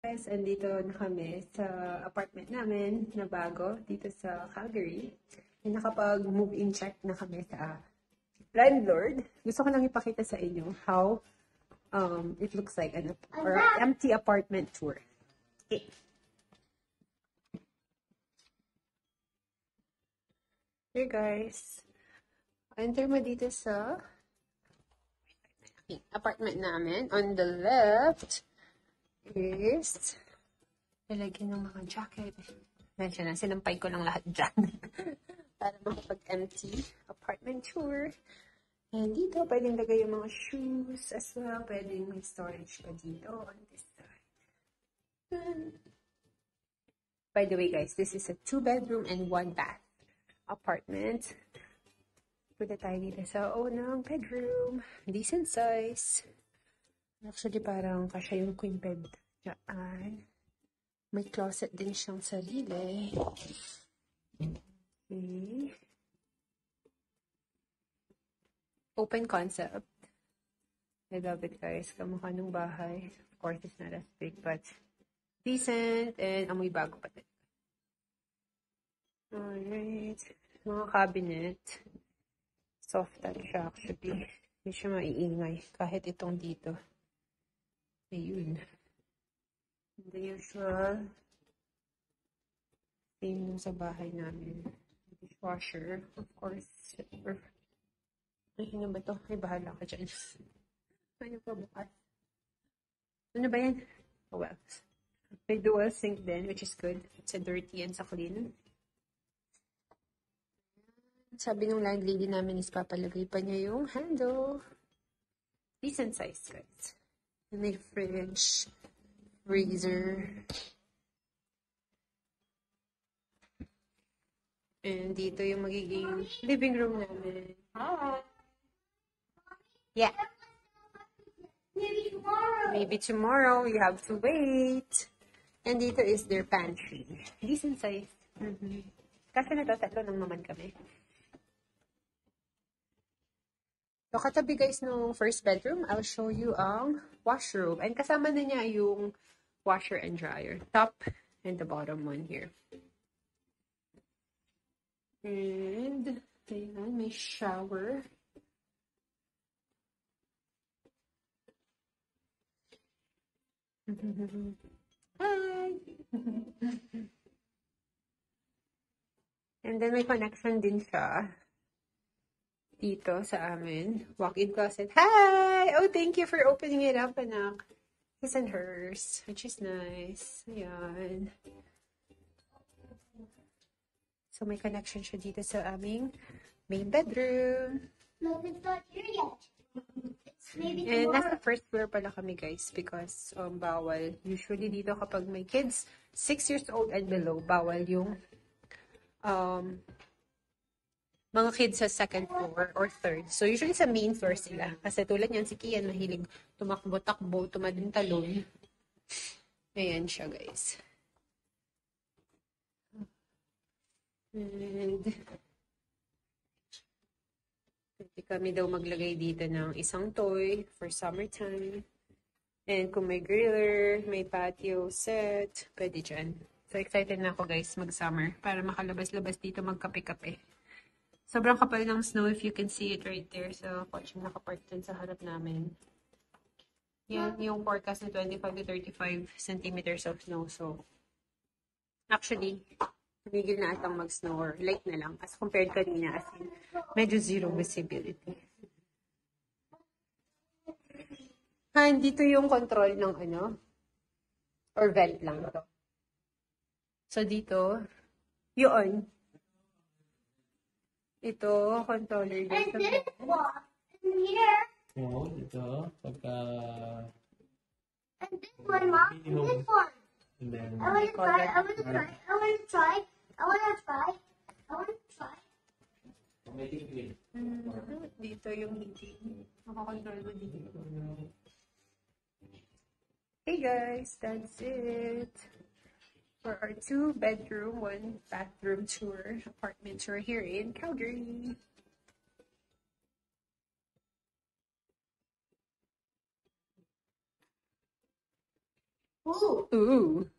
Guys, andito na kami sa apartment namin na bago dito sa Calgary. Nakapag-move-in check na kami sa landlord. Gusto ko lang ipakita sa inyo how it looks like an empty apartment tour. Okay. Here guys, enter mo dito sa apartment namin. On the left is lalagyan ng mga jacket. Nandiyan na, sinampay ko lang lahat dyan. Para makapag-empty apartment tour. And dito, pwedeng lagay yung mga shoes as well. Pwedeng may storage pa dito on this side. By the way guys, this is a 2-bedroom and 1-bath apartment. Punta tayo dito sa unang bedroom. Decent size. Actually, parang kasya yung queen bed dyan. May closet din siyang sarili. Okay. Open concept. I love it, guys. Kamukha ng bahay. Of course, it's not as big, but decent. And amoy bago pa din. Alright. Mga cabinet. Soft touch siya, actually. Hindi siya maiingay. Kahit itong dito. Ayun. The usual. Same nung sa bahay namin. Dishwasher. Of course. Ay, ano ba ito? Ay, bahala ka dyan. Ano pa bukas? Ano ba yan? Oh, well. May dual sink din, which is good. Sa dirty and sa clean. Sabi ng landlady namin is papalagay pa niya yung handle. Decent size, guys. May fridge, freezer. And dito yung magiging living room namin. Hi! Yeah. Maybe tomorrow. You have to wait. And dito is their pantry. Decent size. Kasi natatlo lang naman kami. So, katabi guys nung first bedroom, I'll show you ang washroom. And kasama na niya yung washer and dryer. Top and the bottom one here. And, ayan, may shower. Hi! And then may connection din siya dito sa amin. Walk-in closet. Hi! Oh, thank you for opening it up, anak. His and hers, which is nice. Ayan. So, may connection siya dito sa aming main bedroom. No, it's not here yet. Maybe And tomorrow. nasa first floor pala kami guys because bawal. Usually dito kapag may kids 6 years old and below, bawal yung mga kids sa second floor or third. So usually sa main floor sila. Kasi tulad yan, si Kian mahilig tumakbo-takbo, tumadun-talon. Ayan siya guys. And pwede kami daw maglagay dito ng isang toy for summertime. And kung may griller, may patio set, pwede dyan. So excited na ako guys mag-summer para makalabas-labas dito magkape-kape. Sobrang kapal ng snow if you can see it right there. So kotse nakapark dyan sa harap namin. Yan yung forecast na 25 to 35 centimeters of snow. So actually, tumigil na atang mag-snow or light na lang as compared kanina as in medyo zero visibility. Dito yung control ng ano or vent lang to. So dito, yun. Ito, controller And dito. this one. And here. Oo, ito. Pagka... And this one, Mom. And this one. And then, I want to try. I want to try. I want to try. I want to try. I want to try. automatic clean. Dito yung heating. Makakontrol mo dito. Hey guys, that's it for our 2-bedroom, 1-bathroom tour, apartment tour here in Calgary. Ooh. Ooh.